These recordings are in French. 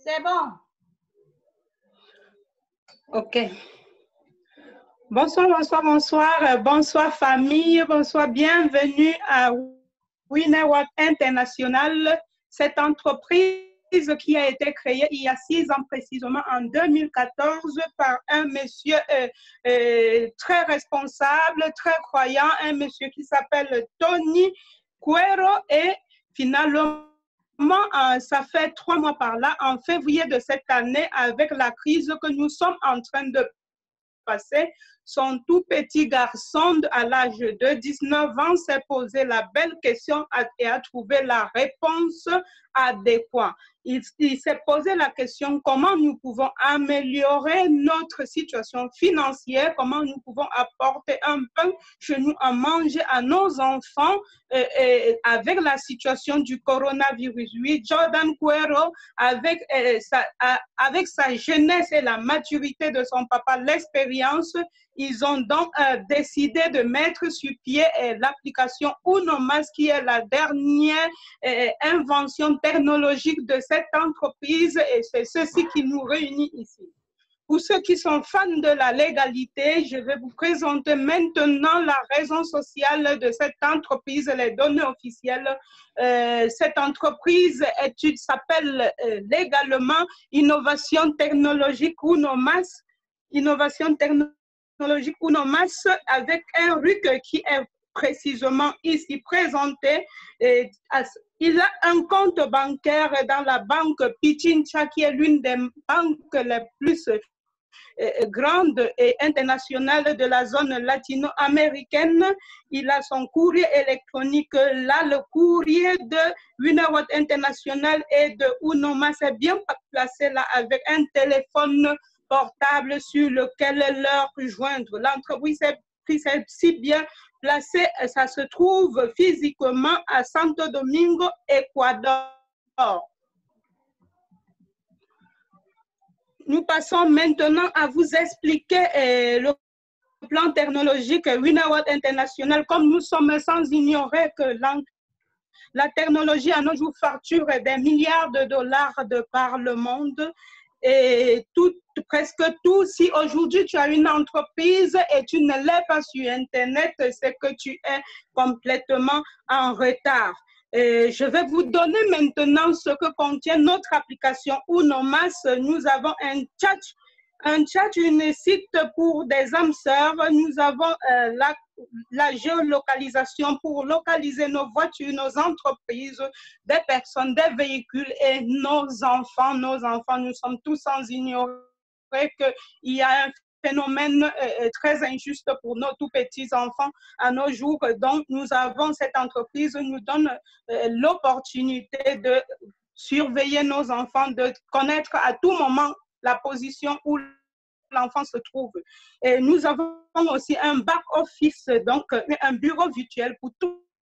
C'est bon. OK. Bonsoir, bonsoir, bonsoir. Bonsoir famille, bonsoir. Bienvenue à WiNetwork International, cette entreprise qui a été créée il y a 6 ans précisément, en 2014, par un monsieur très responsable, très croyant, un monsieur qui s'appelle Tony Cuero, et finalement, ça fait 3 mois par là, en février de cette année, avec la crise que nous sommes en train de passer, son tout petit garçon à l'âge de 19 ans s'est posé la belle question et a trouvé la réponse adéquate. Il s'est posé la question comment nous pouvons améliorer notre situation financière, comment nous pouvons apporter un pain chez nous à manger à nos enfants avec la situation du coronavirus. Oui, Jordan Cuero, avec sa jeunesse et la maturité de son papa, l'expérience, ils ont donc décidé de mettre sur pied l'application UNOMAS, qui est la dernière invention technologique de cette entreprise, et c'est ceci qui nous réunit ici. Pour ceux qui sont fans de la légalité, je vais vous présenter maintenant la raison sociale de cette entreprise, les données officielles. Cette entreprise s'appelle légalement Innovation Technologique UNOMAS. Innovation Technologique UNOMAS, avec un RUC qui est précisément ici présenté. Il a un compte bancaire dans la banque Pichincha, qui est l'une des banques les plus grande et internationale de la zone latino-américaine. Il a son courrier électronique là, le courrier de WiNetwork International et de UNOMAS est bien placé là avec un téléphone portable sur lequel leur joindre. L'entreprise est si bien placée, ça se trouve physiquement à Santo Domingo, Équateur. Nous passons maintenant à vous expliquer le plan technologique WiNetwork International. Comme nous sommes sans ignorer que la technologie à nos jours facture des milliards de dollars de par le monde, et presque tout. Si aujourd'hui tu as une entreprise et tu ne l'es pas sur Internet, c'est que tu es complètement en retard. Je vais vous donner maintenant ce que contient notre application UNOMAS. Nous avons un chat, une site pour des âmes sœurs. Nous avons la géolocalisation pour localiser nos voitures, nos entreprises, des personnes, des véhicules et nos enfants. Nos enfants, nous sommes tous sans ignorer qu'il y a un phénomène très injuste pour nos tout petits enfants à nos jours. Donc, nous avons cette entreprise, nous donne l'opportunité de surveiller nos enfants, de connaître à tout moment la position où l'enfant se trouve. Et nous avons aussi un back-office, donc un bureau virtuel pour tous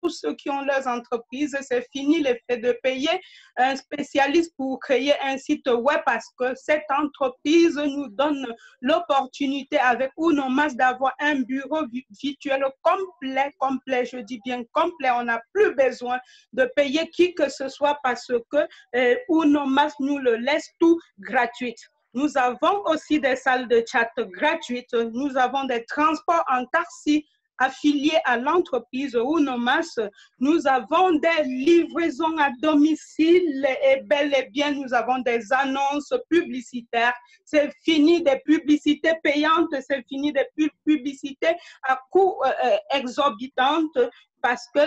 ceux qui ont leurs entreprises. C'est fini les frais de payer un spécialiste pour créer un site web, parce que cette entreprise nous donne l'opportunité avec UNOMAS d'avoir un bureau virtuel complet, je dis bien complet. On n'a plus besoin de payer qui que ce soit, parce que UNOMAS nous le laisse tout gratuit. Nous avons aussi des salles de chat gratuites. Nous avons des transports en taxi affiliés à l'entreprise UNOMAS. Nous avons des livraisons à domicile et bel et bien, nous avons des annonces publicitaires. C'est fini des publicités payantes, c'est fini des publicités à coût exorbitant, parce que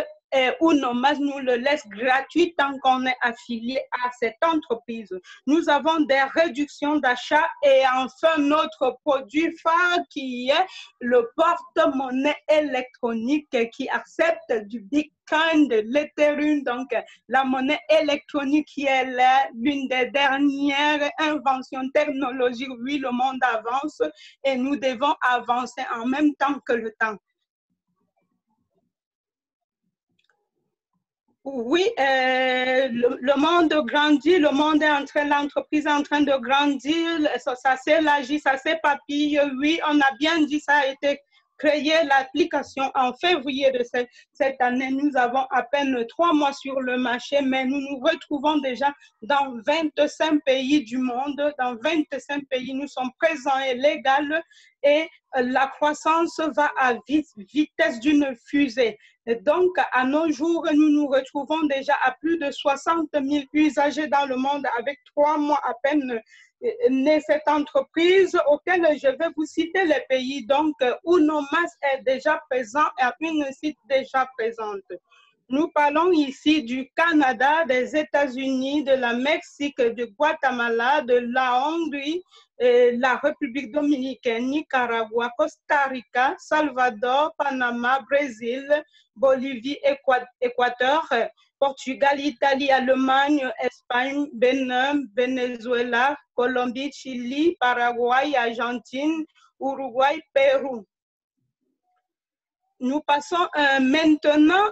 UNOMAS nous le laisse gratuit tant qu'on est affilié à cette entreprise. Nous avons des réductions d'achat, et enfin notre produit phare qui est le porte-monnaie électronique qui accepte du Bitcoin, de l'Ethereum, donc la monnaie électronique qui est l'une des dernières inventions technologiques. Oui, le monde avance et nous devons avancer en même temps que le temps. Oui, le monde grandit, le monde est en train, l'entreprise est en train de grandir, ça s'élargit, ça s'épapille. Oui, on a bien dit, ça a été créé l'application en février de cette année. Nous avons à peine 3 mois sur le marché, mais nous nous retrouvons déjà dans 25 pays du monde. Dans 25 pays, nous sommes présents et légaux et la croissance va à vitesse d'une fusée. Donc, à nos jours, nous nous retrouvons déjà à plus de 60 000 usagers dans le monde avec 3 mois à peine née cette entreprise auquel je vais vous citer les pays. Donc, Unomas est déjà présent et une site déjà présente. Nous parlons ici du Canada, des États-Unis, de la Mexique, du Guatemala, de la Hongrie, la République dominicaine, Nicaragua, Costa Rica, Salvador, Panama, Brésil, Bolivie, Équateur, Portugal, Italie, Allemagne, Espagne, Bénin, Venezuela, Colombie, Chili, Paraguay, Argentine, Uruguay, Pérou. Nous passons maintenant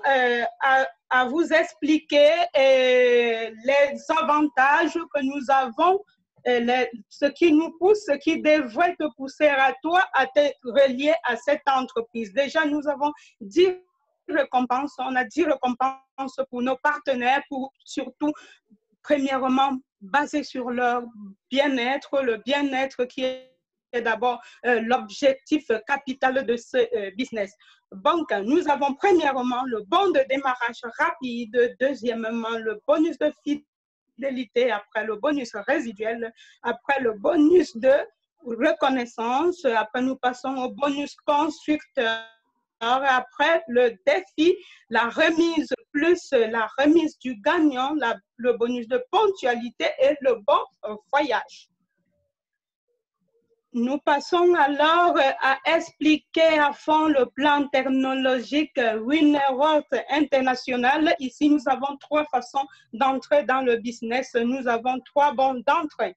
à vous expliquer les avantages que nous avons, ce qui nous pousse, ce qui devrait te pousser à toi à te relier à cette entreprise. Déjà, nous avons 10 récompenses, on a 10 récompenses pour nos partenaires, pour surtout, premièrement, basé sur leur bien-être, le bien-être qui est d'abord l'objectif capital de ce business. Donc, nous avons premièrement le bon de démarrage rapide, deuxièmement, le bonus de fidélité, après le bonus résiduel, après le bonus de reconnaissance, après nous passons au bonus constructeur, après le défi, la remise plus la remise du gagnant, le bonus de ponctualité et le bon voyage. Nous passons alors à expliquer à fond le plan technologique Winnerworld International. Ici, nous avons 3 façons d'entrer dans le business. Nous avons 3 bandes d'entrée.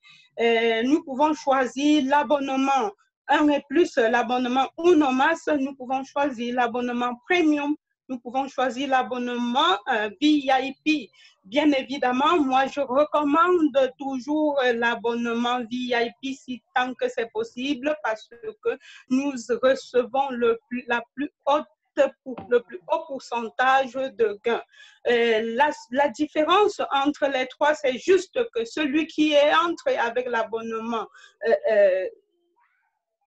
Nous pouvons choisir l'abonnement 1 et plus, l'abonnement Unomas. Nous pouvons choisir l'abonnement Premium. Nous pouvons choisir l'abonnement VIP. Bien évidemment, moi, je recommande toujours l'abonnement VIP si tant que c'est possible parce que nous recevons le plus haut pourcentage de gains. La différence entre les 3, c'est juste que celui qui est entré avec l'abonnement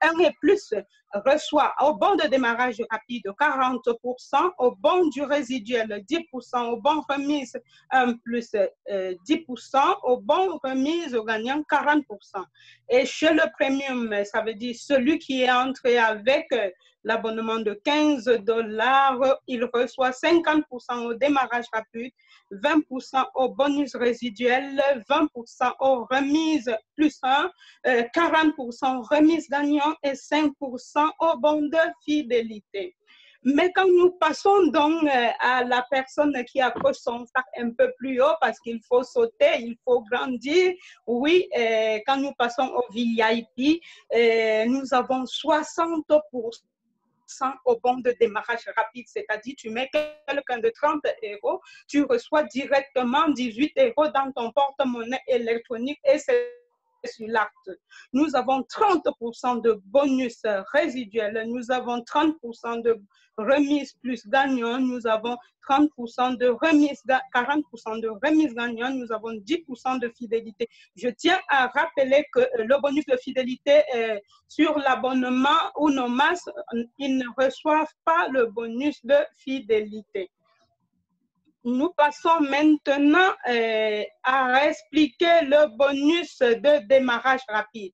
1 et plus reçoit au bon de démarrage rapide 40%, au bon du résiduel 10%, au bon remise 1 plus 10%, au bon remise au gagnant 40%. Et chez le premium, ça veut dire celui qui est entré avec l'abonnement de 15 $, il reçoit 50% au démarrage rapide, 20% au bonus résiduel, 20% aux remises plus 1, 40% remise gagnant et 5% au bon de fidélité. Mais quand nous passons donc à la personne qui accroche son sac un peu plus haut parce qu'il faut sauter, il faut grandir, oui, quand nous passons au VIP, nous avons 60% au bon de démarrage rapide, c'est-à-dire tu mets quelqu'un de 30 €, tu reçois directement 18 € dans ton porte-monnaie électronique et c'est sur l'acte. Nous avons 30% de bonus résiduel, nous avons 30% de remise plus gagnant, nous avons 30% de remise, 40% de remise gagnant, nous avons 10% de fidélité. Je tiens à rappeler que le bonus de fidélité sur l'abonnement Unomas, ils ne reçoivent pas le bonus de fidélité. Nous passons maintenant à expliquer le bonus de démarrage rapide.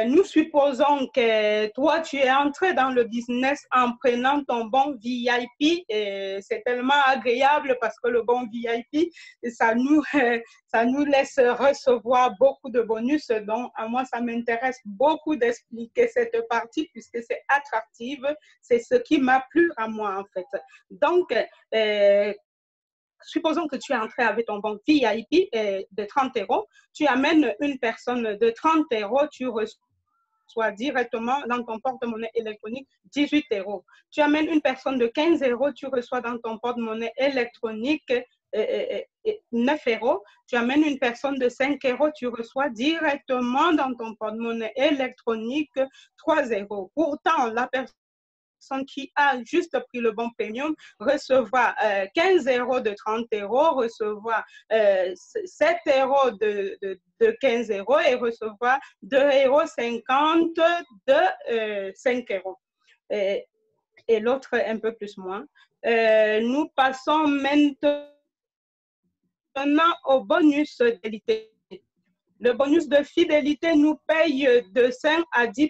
Nous supposons que toi, tu es entré dans le business en prenant ton bon VIP. C'est tellement agréable parce que le bon VIP, ça nous laisse recevoir beaucoup de bonus. Donc, à moi, ça m'intéresse beaucoup d'expliquer cette partie puisque c'est attractive. C'est ce qui m'a plu à moi, en fait. Donc, supposons que tu es entré avec ton bon VIP de 30 €, tu amènes une personne de 30 €, tu reçois directement dans ton porte-monnaie électronique 18 €. Tu amènes une personne de 15 €, tu reçois dans ton porte-monnaie électronique 9 €. Tu amènes une personne de 5 €, tu reçois directement dans ton porte-monnaie électronique 3 €. Pourtant, la personne personne qui a juste pris le bon premium recevra 15 euros de 30 euros, recevra 7 euros de 15 euros et recevra 2,50 € de 5 euros. Et l'autre un peu plus moins. Nous passons maintenant au bonus fidélité. Le bonus de fidélité nous paye de 5 à 10%.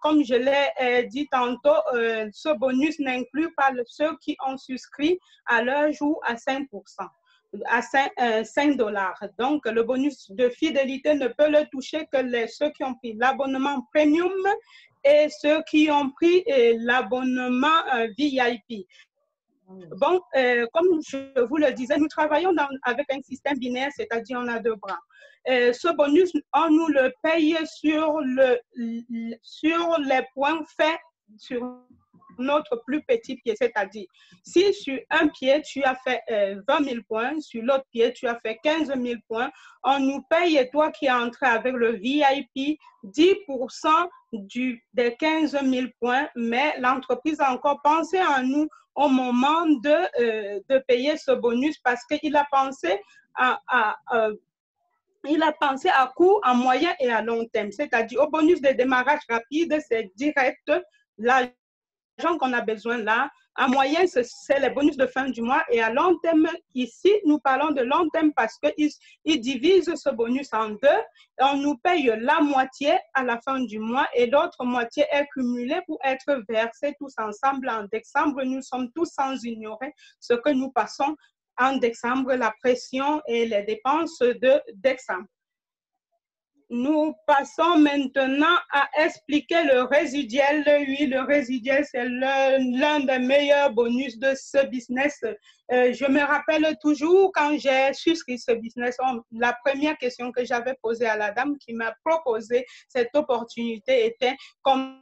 Comme je l'ai dit tantôt, ce bonus n'inclut pas ceux qui ont souscrit à leur jour à 5%, à 5 dollars. Donc, le bonus de fidélité ne peut le toucher que ceux qui ont pris l'abonnement premium et ceux qui ont pris l'abonnement VIP. Bon, comme je vous le disais, nous travaillons avec un système binaire, c'est-à-dire on a 2 bras. Ce bonus, on nous le paye sur les points faits sur notre plus petit pied, c'est-à-dire si sur un pied tu as fait 20 000 points, sur l'autre pied tu as fait 15 000 points, on nous paye, et toi qui es entré avec le VIP, 10% des 15 000 points, mais l'entreprise a encore pensé à nous au moment de payer ce bonus parce qu'il a pensé il a pensé à court, à moyen et à long terme. C'est-à-dire au bonus de démarrage rapide, c'est direct l'argent qu'on a besoin là. À moyen, c'est les bonus de fin du mois. Et à long terme, ici, nous parlons de long terme parce qu'ils divisent ce bonus en 2. On nous paye la moitié à la fin du mois et l'autre moitié est cumulée pour être versée tous ensemble en décembre. Nous sommes tous sans ignorer ce que nous passons en décembre, la pression et les dépenses de décembre. Nous passons maintenant à expliquer le résiduel. Oui, le résiduel, c'est l'un des meilleurs bonus de ce business. Je me rappelle toujours quand j'ai souscrit ce business, la première question que j'avais posée à la dame qui m'a proposé cette opportunité était combien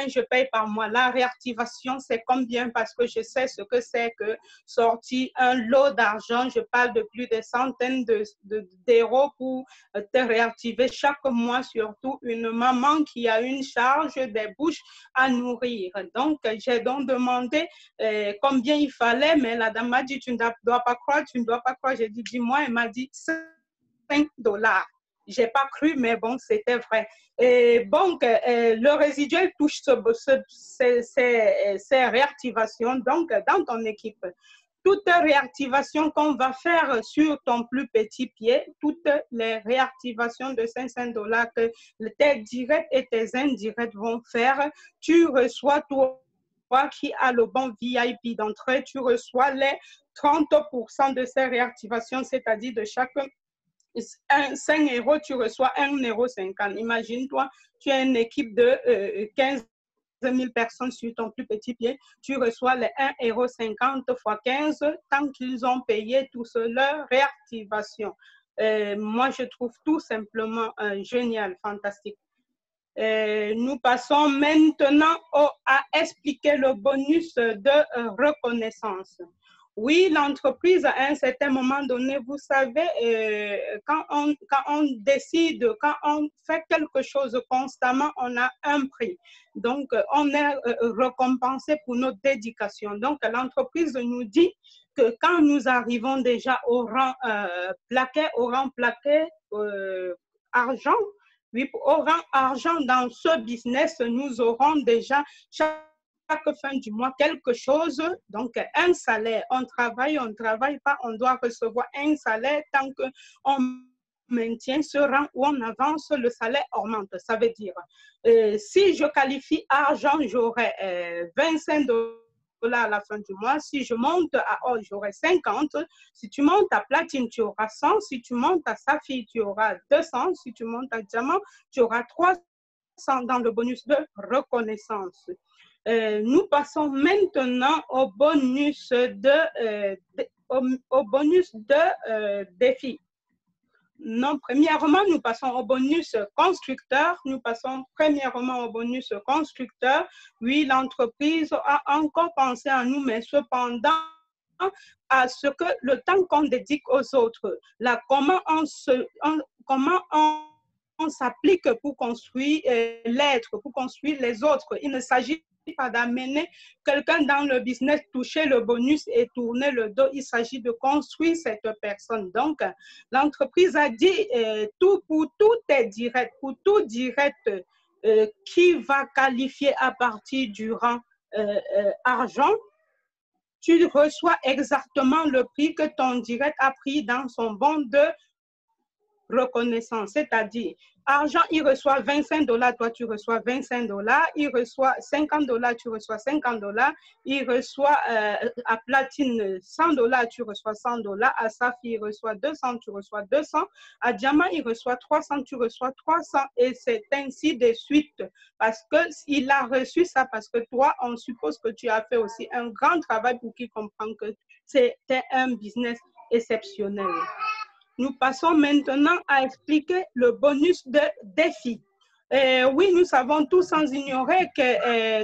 je paye par mois. La réactivation, c'est combien parce que je sais ce que c'est que sortir un lot d'argent. Je parle de plus de centaines d'euros pour te réactiver chaque mois, surtout une maman qui a une charge des bouches à nourrir. Donc, j'ai donc demandé combien il fallait, mais la dame m'a dit, tu ne dois pas croire, tu ne dois pas croire. J'ai dit, dis-moi, elle m'a dit 5 dollars. Je n'ai pas cru, mais bon, c'était vrai. Et donc, le résiduel touche ces réactivations donc, dans ton équipe. Toute réactivation qu'on va faire sur ton plus petit pied, toutes les réactivations de 500 dollars que tes directs et tes indirects vont faire, tu reçois toi qui as le bon VIP d'entrée, tu reçois les 30% de ces réactivations, c'est-à-dire de chaque 5 euros, tu reçois 1,50 €. Imagine-toi, tu as une équipe de 15 000 personnes sur ton plus petit pied, tu reçois les 1,50 € fois 15 tant qu'ils ont payé tout leur réactivation. Moi, je trouve tout simplement génial, fantastique. Nous passons maintenant à expliquer le bonus de reconnaissance. Oui, l'entreprise, à un certain moment donné, vous savez, quand on décide, quand on fait quelque chose constamment, on a un prix. Donc, on est récompensé pour notre dédication. Donc, l'entreprise nous dit que quand nous arrivons déjà au rang plaqué, argent, oui, au rang argent dans ce business, nous aurons déjà chaque fin du mois quelque chose, donc un salaire. On travaille pas, on doit recevoir un salaire tant qu'on maintient ce rang où on avance, le salaire augmente. Ça veut dire, si je qualifie argent, j'aurai 25 dollars à la fin du mois. Si je monte à or, j'aurai 50. Si tu montes à platine, tu auras 100. Si tu montes à saphir, tu auras 200. Si tu montes à diamant, tu auras 300 dans le bonus de reconnaissance. Nous passons maintenant au bonus de défi. Non, premièrement, nous passons au bonus constructeur. Nous passons premièrement au bonus constructeur. Oui, l'entreprise a encore pensé à nous, mais cependant, à ce que le temps qu'on dédique aux autres, là, comment on s'applique pour construire l'être, pour construire les autres. Il ne s'agit pas d'amener quelqu'un dans le business, toucher le bonus et tourner le dos. Il s'agit de construire cette personne. Donc, l'entreprise a dit pour tout est direct, pour tout direct qui va qualifier à partir du rang argent, tu reçois exactement le prix que ton direct a pris dans son bon de reconnaissance, c'est-à-dire argent, il reçoit $25, toi tu reçois $25, il reçoit $50, tu reçois $50, il reçoit à platine $100, tu reçois $100, à Safi, il reçoit 200, tu reçois 200, à diamant, il reçoit 300, tu reçois 300, et c'est ainsi de suite, parce qu'il a reçu ça, parce que toi, on suppose que tu as fait aussi un grand travail pour qu'il comprenne que c'était un business exceptionnel. Nous passons maintenant à expliquer le bonus de défi. Oui, nous savons tous sans ignorer que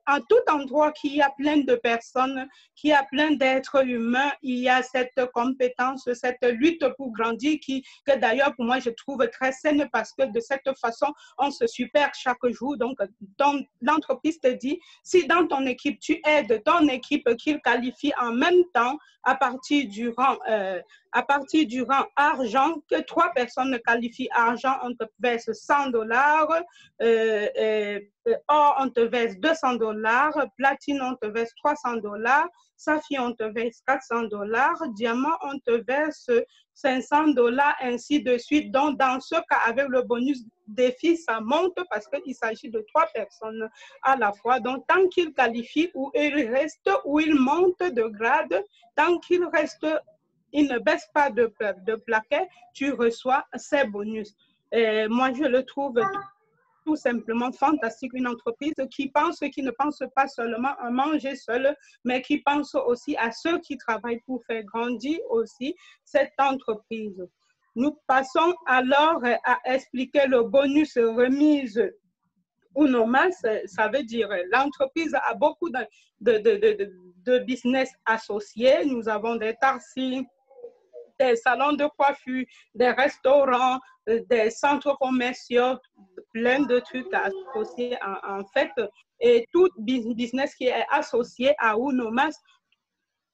à tout endroit qu'il y a plein de personnes, qu'il y a plein d'êtres humains, il y a cette compétence, cette lutte pour grandir que d'ailleurs pour moi je trouve très saine parce que de cette façon on se supère chaque jour. Donc l'entreprise te dit, si dans ton équipe tu aides ton équipe qu'il qualifie en même temps à partir du rang argent, que 3 personnes qualifient argent, on te verse $100, or on te verse $200, platine on te verse $300, saphir on te verse $400, diamant on te verse $500, ainsi de suite. Donc dans ce cas, avec le bonus défi, ça monte parce qu'il s'agit de 3 personnes à la fois. Donc tant qu'il qualifie ou il reste ou il monte de grade, tant qu'il reste, il ne baisse pas de plaquet, tu reçois ces bonus. Moi, je le trouve tout simplement fantastique, une entreprise qui ne pense pas seulement à manger seul, mais qui pense aussi à ceux qui travaillent pour faire grandir aussi cette entreprise. Nous passons alors à expliquer le bonus remise Unomas. Ça veut dire l'entreprise a beaucoup de business associés. Nous avons des taxis, des salons de coiffure, des restaurants, des centres commerciaux, plein de trucs associés en fait. Et tout business qui est associé à Unomas,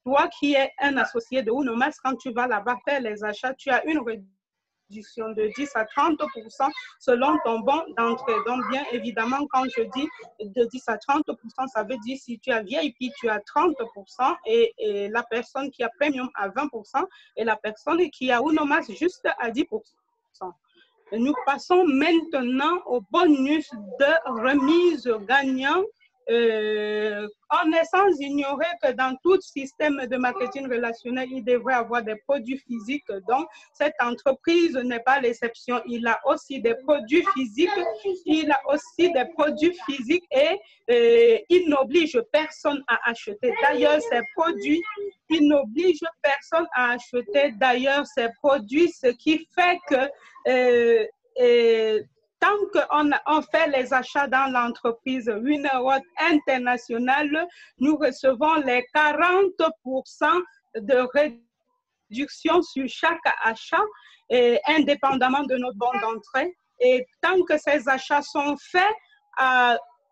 toi qui es un associé de Unomas, quand tu vas là-bas faire les achats, tu as une réduction de 10 à 30% selon ton bon d'entrée. Donc, bien évidemment, quand je dis de 10 à 30%, ça veut dire si tu as VIP, tu as 30% et la personne qui a Premium à 20% et la personne qui a Unomas juste à 10%. Nous passons maintenant au bonus de remise gagnant. On est sans ignorer que dans tout système de marketing relationnel, il devrait avoir des produits physiques. Donc, cette entreprise n'est pas l'exception. Il a aussi des produits physiques. Il a aussi des produits physiques et il n'oblige personne à acheter. D'ailleurs, ces produits, il n'oblige personne à acheter d'ailleurs ces produits, ce qui fait que tant qu'on fait les achats dans l'entreprise Winawatt International, nous recevons les 40% de réduction sur chaque achat, indépendamment de notre bon d'entrée. Et tant que ces achats sont faits,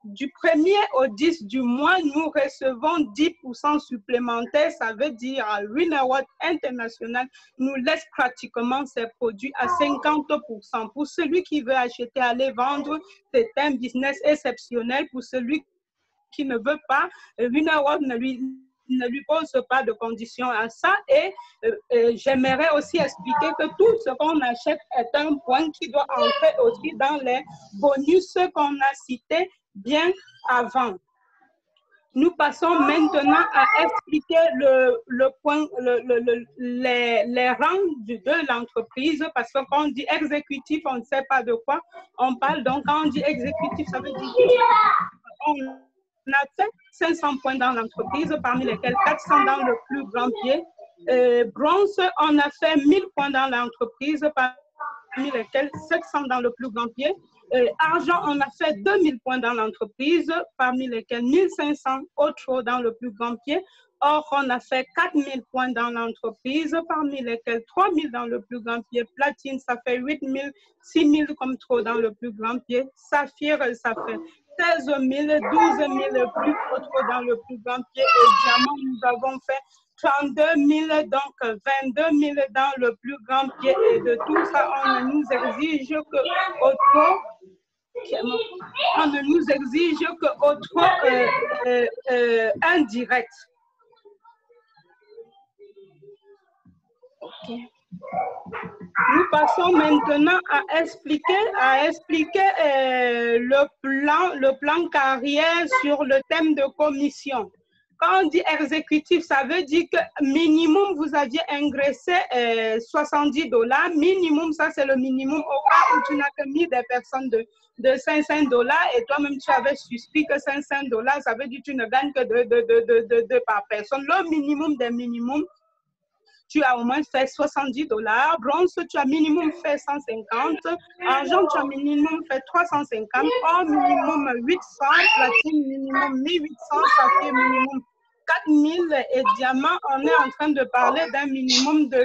du 1er au 10 du mois, nous recevons 10% supplémentaires. Ça veut dire à Winawatt International nous laisse pratiquement ces produits à 50%. Pour celui qui veut acheter, aller vendre, c'est un business exceptionnel. Pour celui qui ne veut pas, Winawatt ne lui pose pas de conditions à ça. Et j'aimerais aussi expliquer que tout ce qu'on achète est un point qui doit entrer aussi dans les bonus qu'on a cités bien avant. Nous passons maintenant à expliquer le point, les rangs de l'entreprise, parce que quand on dit exécutif, on ne sait pas de quoi on parle. Donc, quand on dit exécutif, ça veut dire qu'on a fait 500 points dans l'entreprise, parmi lesquels 400 dans le plus grand pied. Bronze, on a fait 1000 points dans l'entreprise, parmi lesquels 700 dans le plus grand pied. Argent, on a fait 2000 points dans l'entreprise, parmi lesquels 1500 autres dans le plus grand pied. Or, on a fait 4000 points dans l'entreprise, parmi lesquels 3000 dans le plus grand pied. Platine, ça fait 8000, 6000 comme trop dans le plus grand pied. Saphir, ça fait 16 000, 12 000 plus autres dans le plus grand pied et diamant. Nous avons fait 32 000, donc 22 000 dans le plus grand pied. Et de tout ça, on ne nous exige que autre. On ne nous exige que autre indirect. Ok. Nous passons maintenant à expliquer le plan carrière sur le thème de commission. Quand on dit exécutif, ça veut dire que minimum, vous aviez engraissé $70. Minimum, ça c'est le minimum. Au cas où tu n'as que mis des personnes de $500 et toi-même tu avais suspect que $500, ça veut dire que tu ne gagnes que deux par personne. Le minimum des minimums, tu as au moins fait $70. Bronze, tu as minimum fait 150. Argent, tu as minimum fait 350. Or, minimum 800. Platine, minimum 1800. Saphir, minimum 4000. Et diamant, on est en train de parler d'un minimum de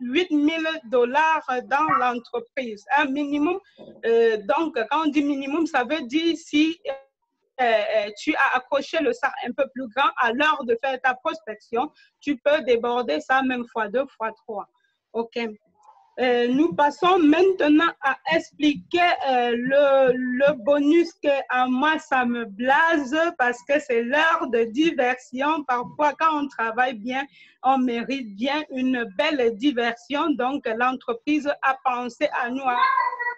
$8 000 dans l'entreprise. Un minimum, donc, quand on dit minimum, ça veut dire si tu as accroché le sac un peu plus grand à l'heure de faire ta prospection, tu peux déborder ça même fois 2, fois 3. OK. Nous passons maintenant à expliquer le bonus que à moi, ça me blase parce que c'est l'heure de diversion. Parfois, quand on travaille bien, on mérite bien une belle diversion. Donc, l'entreprise a pensé à nous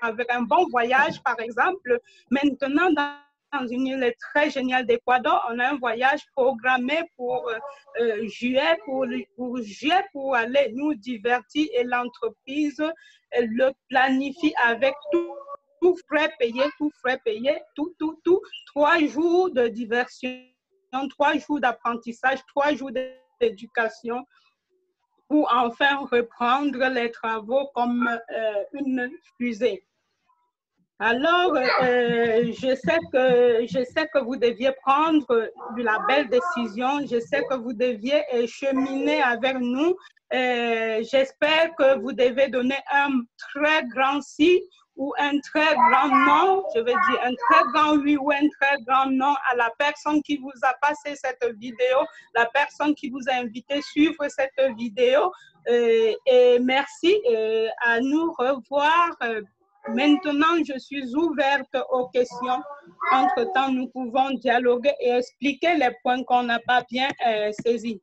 avec un bon voyage, par exemple. Maintenant, dans une île très géniale d'Équateur, on a un voyage programmé pour juillet, pour aller nous divertir et l'entreprise le planifie avec tout frais payé, 3 jours de diversion, 3 jours d'apprentissage, 3 jours d'éducation pour enfin reprendre les travaux comme une fusée. Alors, je sais que vous deviez prendre la belle décision. Je sais que vous deviez cheminer avec nous. J'espère que vous devez donner un très grand si ou un très grand non. Je veux dire un très grand oui ou un très grand non à la personne qui vous a passé cette vidéo, la personne qui vous a invité à suivre cette vidéo. Et merci. À nous revoir. Maintenant, je suis ouverte aux questions. Entre-temps, nous pouvons dialoguer et expliquer les points qu'on n'a pas bien saisis.